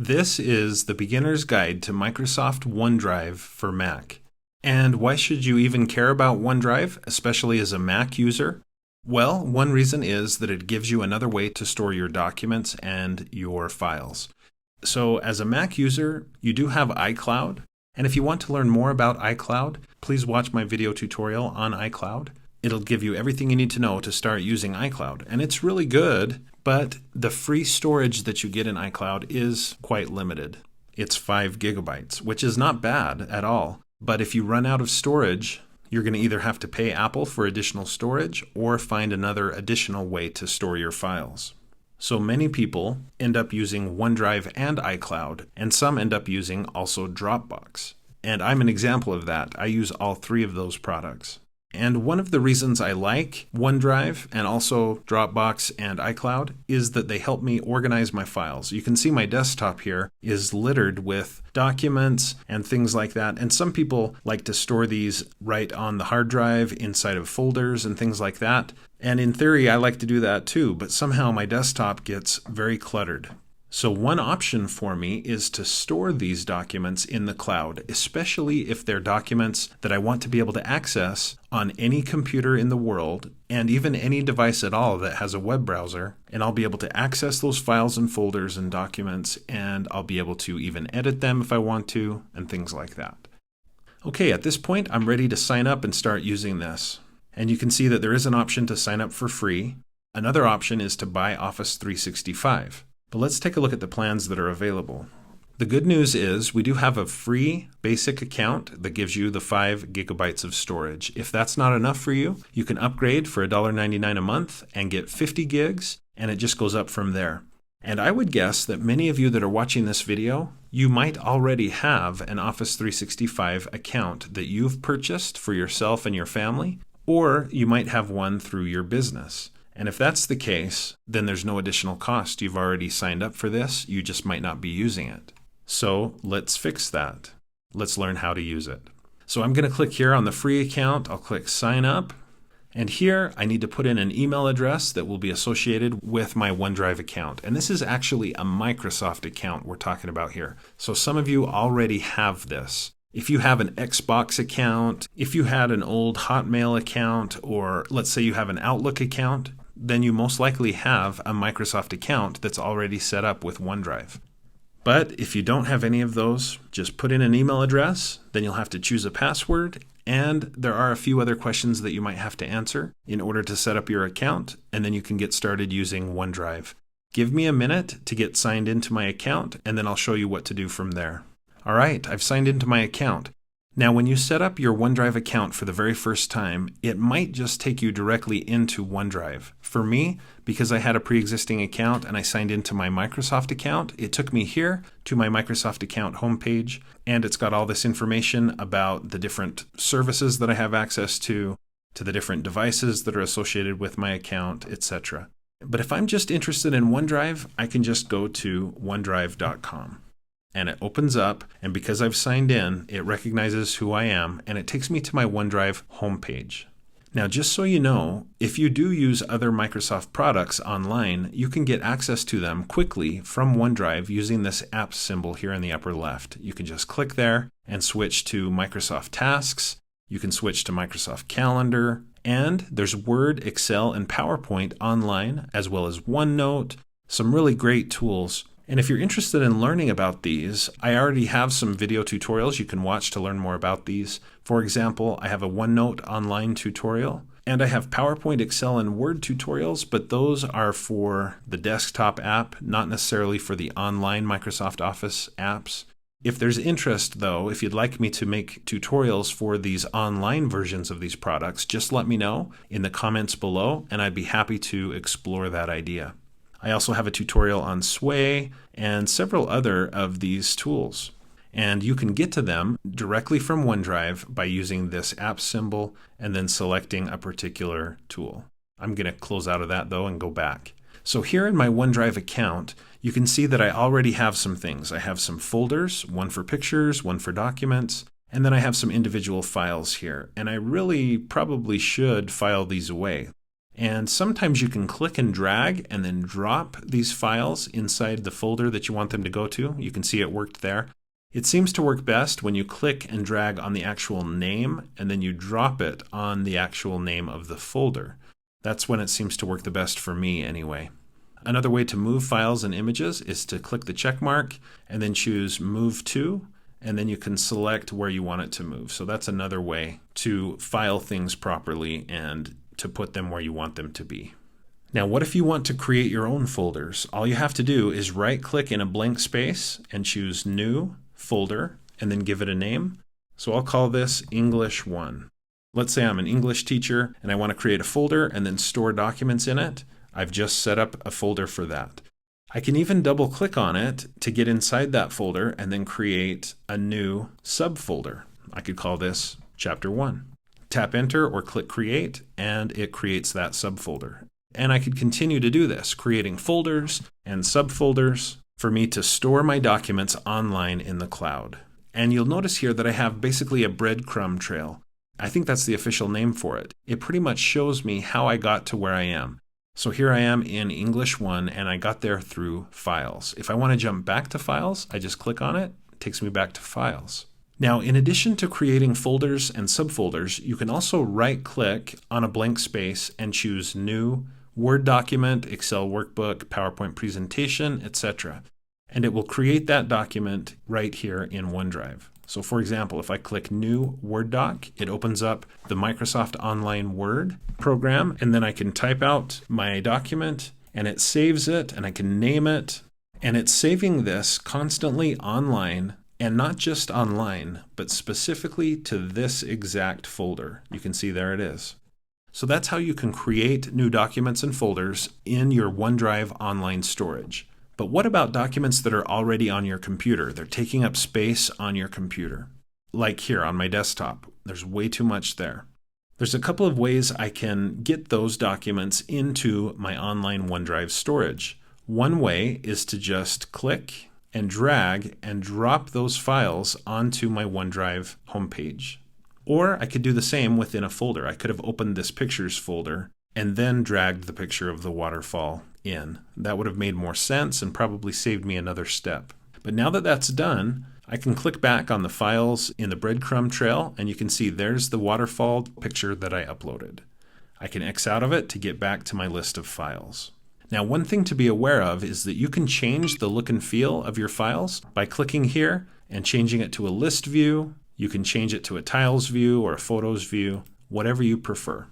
This is the beginner's guide to Microsoft OneDrive for Mac. And why should you even care about OneDrive, especially as a Mac user? Well, one reason is that it gives you another way to store your documents and your files. So as a Mac user, you do have iCloud. And if you want to learn more about iCloud, please watch my video tutorial on iCloud. It'll give you everything you need to know to start using iCloud. And it's really good, but the free storage that you get in iCloud is quite limited. It's 5 gigabytes, which is not bad at all. But if you run out of storage, you're going to either have to pay Apple for additional storage or find another additional way to store your files. So many people end up using OneDrive and iCloud, and some end up using also Dropbox. And I'm an example of that. I use all three of those products. And one of the reasons I like OneDrive and also Dropbox and iCloud is that they help me organize my files. You can see my desktop here is littered with documents and things like that. And some people like to store these right on the hard drive inside of folders and things like that. And in theory, I like to do that too, but somehow my desktop gets very cluttered. So one option for me is to store these documents in the cloud, especially if they're documents that I want to be able to access on any computer in the world and even any device at all that has a web browser. And I'll be able to access those files and folders and documents, and I'll be able to even edit them if I want to and things like that. Okay, at this point, I'm ready to sign up and start using this. And you can see that there is an option to sign up for free. Another option is to buy Office 365. But let's take a look at the plans that are available. The good news is we do have a free basic account that gives you the 5 gigabytes of storage. If that's not enough for you, you can upgrade for $1.99 a month and get 50 gigs, and it just goes up from there. And I would guess that many of you that are watching this video, you might already have an Office 365 account that you've purchased for yourself and your family, or you might have one through your business. And if that's the case, then there's no additional cost. You've already signed up for this. You just might not be using it. So let's fix that. Let's learn how to use it. So I'm going to click here on the free account. I'll click sign up. And here I need to put in an email address that will be associated with my OneDrive account. And this is actually a Microsoft account we're talking about here. So some of you already have this. If you have an Xbox account, if you had an old Hotmail account, or let's say you have an Outlook account, then you most likely have a Microsoft account that's already set up with OneDrive. But if you don't have any of those, just put in an email address, then you'll have to choose a password, and there are a few other questions that you might have to answer in order to set up your account, and then you can get started using OneDrive. Give me a minute to get signed into my account, and then I'll show you what to do from there. All right, I've signed into my account. Now, when you set up your OneDrive account for the very first time, it might just take you directly into OneDrive. For me, because I had a pre-existing account and I signed into my Microsoft account, it took me here to my Microsoft account homepage, and it's got all this information about the different services that I have access to the different devices that are associated with my account, etc. But if I'm just interested in OneDrive, I can just go to OneDrive.com. And it opens up, and because I've signed in, it recognizes who I am, and it takes me to my OneDrive homepage. Now, just so you know, if you do use other Microsoft products online, you can get access to them quickly from OneDrive using this app symbol here in the upper left. You can just click there and switch to Microsoft Tasks. You can switch to Microsoft Calendar, and there's Word, Excel, and PowerPoint online, as well as OneNote, some really great tools. And if you're interested in learning about these, I already have some video tutorials you can watch to learn more about these. For example, I have a OneNote online tutorial, and I have PowerPoint, Excel, and Word tutorials, but those are for the desktop app, not necessarily for the online Microsoft Office apps. If there's interest, though, if you'd like me to make tutorials for these online versions of these products, just let me know in the comments below, and I'd be happy to explore that idea. I also have a tutorial on Sway and several other of these tools. And you can get to them directly from OneDrive by using this app symbol and then selecting a particular tool. I'm going to close out of that though and go back. So here in my OneDrive account, you can see that I already have some things. I have some folders, one for pictures, one for documents, and then I have some individual files here. And I really probably should file these away. And sometimes you can click and drag and then drop these files inside the folder that you want them to go to. You can see it worked there. It seems to work best when you click and drag on the actual name and then you drop it on the actual name of the folder. That's when it seems to work the best for me anyway. Another way to move files and images is to click the check mark and then choose Move To, and then you can select where you want it to move. So that's another way to file things properly and to put them where you want them to be. Now, what if you want to create your own folders? All you have to do is right-click in a blank space and choose New, Folder, and then give it a name. So I'll call this English 1. Let's say I'm an English teacher and I want to create a folder and then store documents in it. I've just set up a folder for that. I can even double-click on it to get inside that folder and then create a new subfolder. I could call this Chapter 1. Tap Enter or click Create, and it creates that subfolder. And I could continue to do this, creating folders and subfolders for me to store my documents online in the cloud. And you'll notice here that I have basically a breadcrumb trail. I think that's the official name for it. It pretty much shows me how I got to where I am. So here I am in English 1, and I got there through Files. If I want to jump back to Files, I just click on it. It takes me back to Files. Now, in addition to creating folders and subfolders, you can also right-click on a blank space and choose New, Word document, Excel workbook, PowerPoint presentation, etc. And it will create that document right here in OneDrive. So for example, if I click New Word Doc, it opens up the Microsoft Online Word program, and then I can type out my document, and it saves it, and I can name it, and it's saving this constantly online, and not just online, but specifically to this exact folder. You can see there it is. So that's how you can create new documents and folders in your OneDrive online storage. But what about documents that are already on your computer? They're taking up space on your computer. Like here on my desktop, there's way too much there. There's a couple of ways I can get those documents into my online OneDrive storage. One way is to just click and drag and drop those files onto my OneDrive homepage. Or I could do the same within a folder. I could have opened this pictures folder and then dragged the picture of the waterfall in. That would have made more sense and probably saved me another step. But now that that's done, I can click back on the files in the breadcrumb trail, and you can see there's the waterfall picture that I uploaded. I can X out of it to get back to my list of files. Now, one thing to be aware of is that you can change the look and feel of your files by clicking here and changing it to a list view. You can change it to a tiles view or a photos view, whatever you prefer.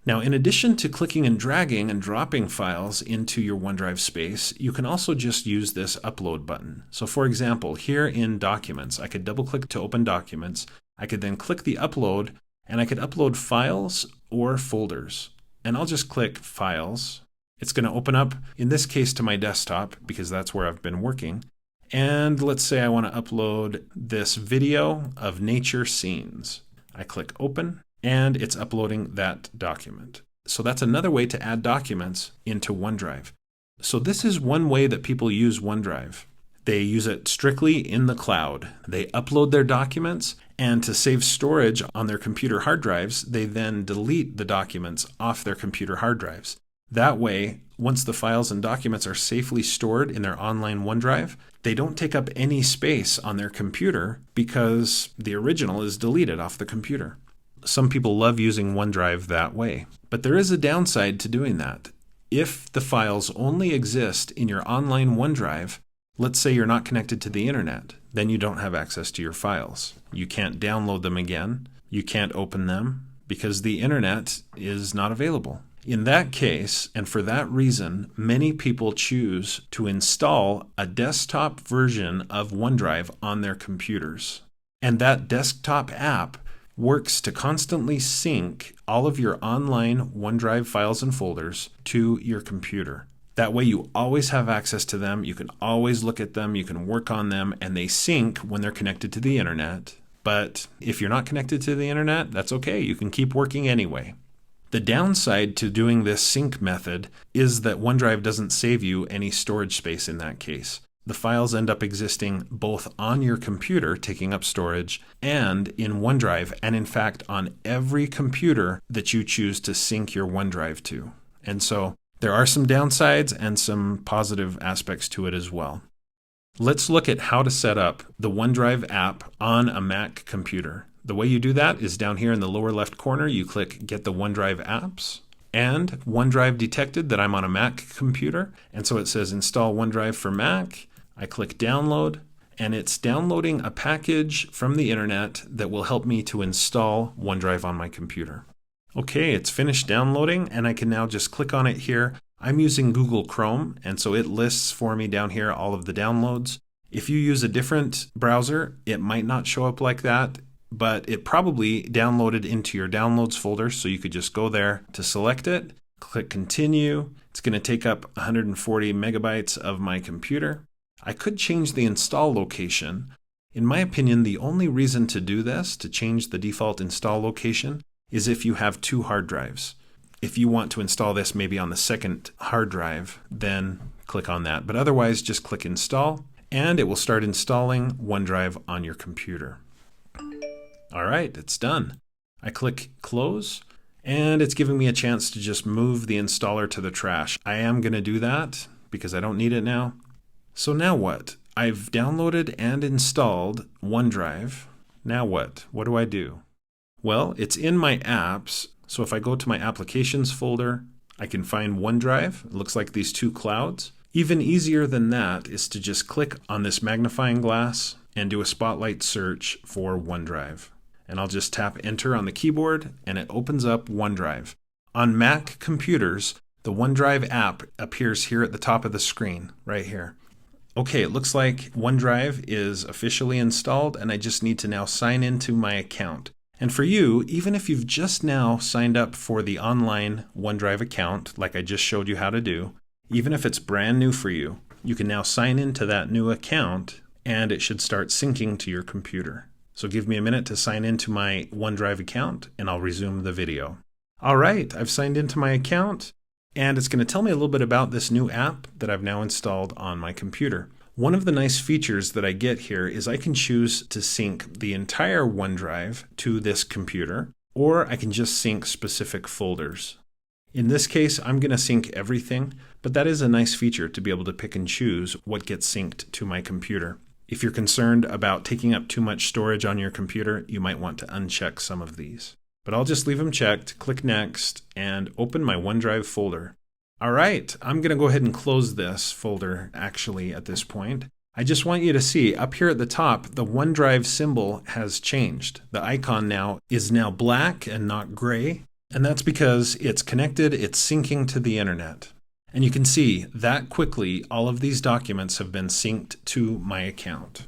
Now, in addition to clicking and dragging and dropping files into your OneDrive space, you can also just use this upload button. So for example, here in Documents, I could double click to open Documents. I could then click the upload, and I could upload files or folders. And I'll just click Files. It's going to open up, in this case, to my desktop, because that's where I've been working. And let's say I want to upload this video of nature scenes. I click Open, and it's uploading that document. So that's another way to add documents into OneDrive. So this is one way that people use OneDrive. They use it strictly in the cloud. They upload their documents, and to save storage on their computer hard drives, they then delete the documents off their computer hard drives. That way, once the files and documents are safely stored in their online OneDrive, they don't take up any space on their computer because the original is deleted off the computer. Some people love using OneDrive that way, but there is a downside to doing that. If the files only exist in your online OneDrive, let's say you're not connected to the internet, then you don't have access to your files. You can't download them again. You can't open them because the internet is not available. In that case, and for that reason, many people choose to install a desktop version of OneDrive on their computers. And that desktop app works to constantly sync all of your online OneDrive files and folders to your computer. That way you always have access to them, you can always look at them, you can work on them, and they sync when they're connected to the internet. But if you're not connected to the internet, that's okay, you can keep working anyway. The downside to doing this sync method is that OneDrive doesn't save you any storage space in that case. The files end up existing both on your computer, taking up storage, and in OneDrive, and in fact on every computer that you choose to sync your OneDrive to. And so there are some downsides and some positive aspects to it as well. Let's look at how to set up the OneDrive app on a Mac computer. The way you do that is down here in the lower left corner, you click Get the OneDrive Apps, and OneDrive detected that I'm on a Mac computer, and so it says Install OneDrive for Mac. I click Download, and it's downloading a package from the internet that will help me to install OneDrive on my computer. Okay, it's finished downloading, and I can now just click on it here. I'm using Google Chrome, and so it lists for me down here all of the downloads. If you use a different browser, it might not show up like that, but it probably downloaded into your downloads folder, so you could just go there to select it, click Continue. It's going to take up 140 megabytes of my computer. I could change the install location. In my opinion, the only reason to do this, to change the default install location, is if you have two hard drives. If you want to install this maybe on the second hard drive, then click on that. But otherwise, just click Install, and it will start installing OneDrive on your computer. All right, it's done. I click Close, and it's giving me a chance to just move the installer to the trash. I am going to do that because I don't need it now. So now what? I've downloaded and installed OneDrive. Now what? What do I do? Well, it's in my apps. So if I go to my Applications folder, I can find OneDrive. It looks like these two clouds. Even easier than that is to just click on this magnifying glass and do a spotlight search for OneDrive. And I'll just tap Enter on the keyboard, and it opens up OneDrive. On Mac computers, the OneDrive app appears here at the top of the screen, right here. Okay, it looks like OneDrive is officially installed, and I just need to now sign into my account. And for you, even if you've just now signed up for the online OneDrive account, like I just showed you how to do, even if it's brand new for you, you can now sign into that new account, and it should start syncing to your computer. So give me a minute to sign into my OneDrive account, and I'll resume the video. All right, I've signed into my account, and it's going to tell me a little bit about this new app that I've now installed on my computer. One of the nice features that I get here is I can choose to sync the entire OneDrive to this computer, or I can just sync specific folders. In this case, I'm going to sync everything, but that is a nice feature to be able to pick and choose what gets synced to my computer. If you're concerned about taking up too much storage on your computer, you might want to uncheck some of these. But I'll just leave them checked, click Next, and open my OneDrive folder. All right, I'm going to go ahead and close this folder actually at this point. I just want you to see up here at the top, the OneDrive symbol has changed. The icon now is black and not gray, and that's because it's connected, it's syncing to the internet. And you can see that quickly all of these documents have been synced to my account.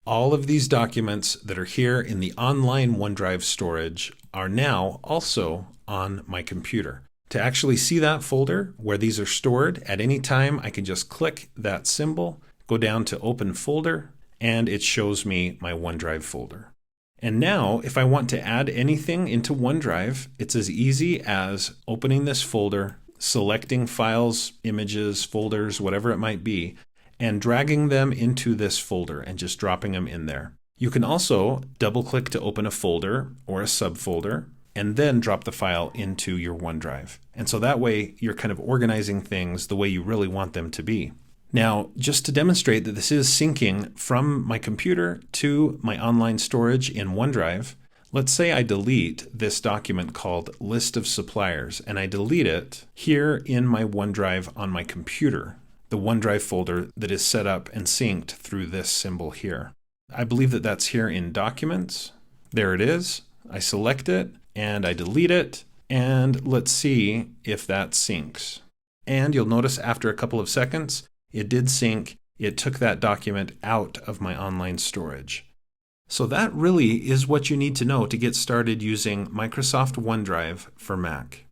All of these documents that are here in the online OneDrive storage are now also on my computer. To actually see that folder where these are stored, at any time I can just click that symbol, go down to Open Folder, and it shows me my OneDrive folder. And now, if I want to add anything into OneDrive, it's as easy as opening this folder, selecting files, images, folders, whatever it might be, and dragging them into this folder and just dropping them in there. You can also double-click to open a folder or a subfolder, and then drop the file into your OneDrive. And so that way you're kind of organizing things the way you really want them to be. Now, just to demonstrate that this is syncing from my computer to my online storage in OneDrive, let's say I delete this document called List of Suppliers, and I delete it here in my OneDrive on my computer, the OneDrive folder that is set up and synced through this symbol here. I believe that that's here in Documents. There it is. I select it, and I delete it, and let's see if that syncs. And you'll notice after a couple of seconds, it did sync. It took that document out of my online storage. So that really is what you need to know to get started using Microsoft OneDrive for Mac.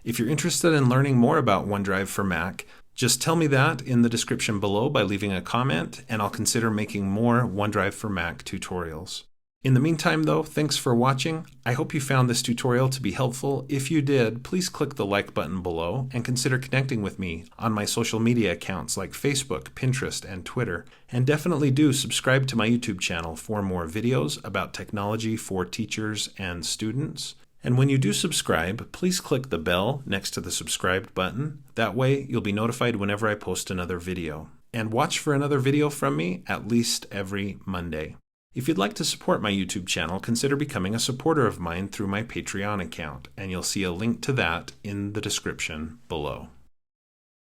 If you're interested in learning more about OneDrive for Mac, just tell me that in the description below by leaving a comment, and I'll consider making more OneDrive for Mac tutorials. In the meantime though, thanks for watching. I hope you found this tutorial to be helpful. If you did, please click the like button below and consider connecting with me on my social media accounts like Facebook, Pinterest, and Twitter. And definitely do subscribe to my YouTube channel for more videos about technology for teachers and students. And when you do subscribe, please click the bell next to the subscribed button. That way, you'll be notified whenever I post another video. And watch for another video from me at least every Monday. If you'd like to support my YouTube channel, consider becoming a supporter of mine through my Patreon account, and you'll see a link to that in the description below.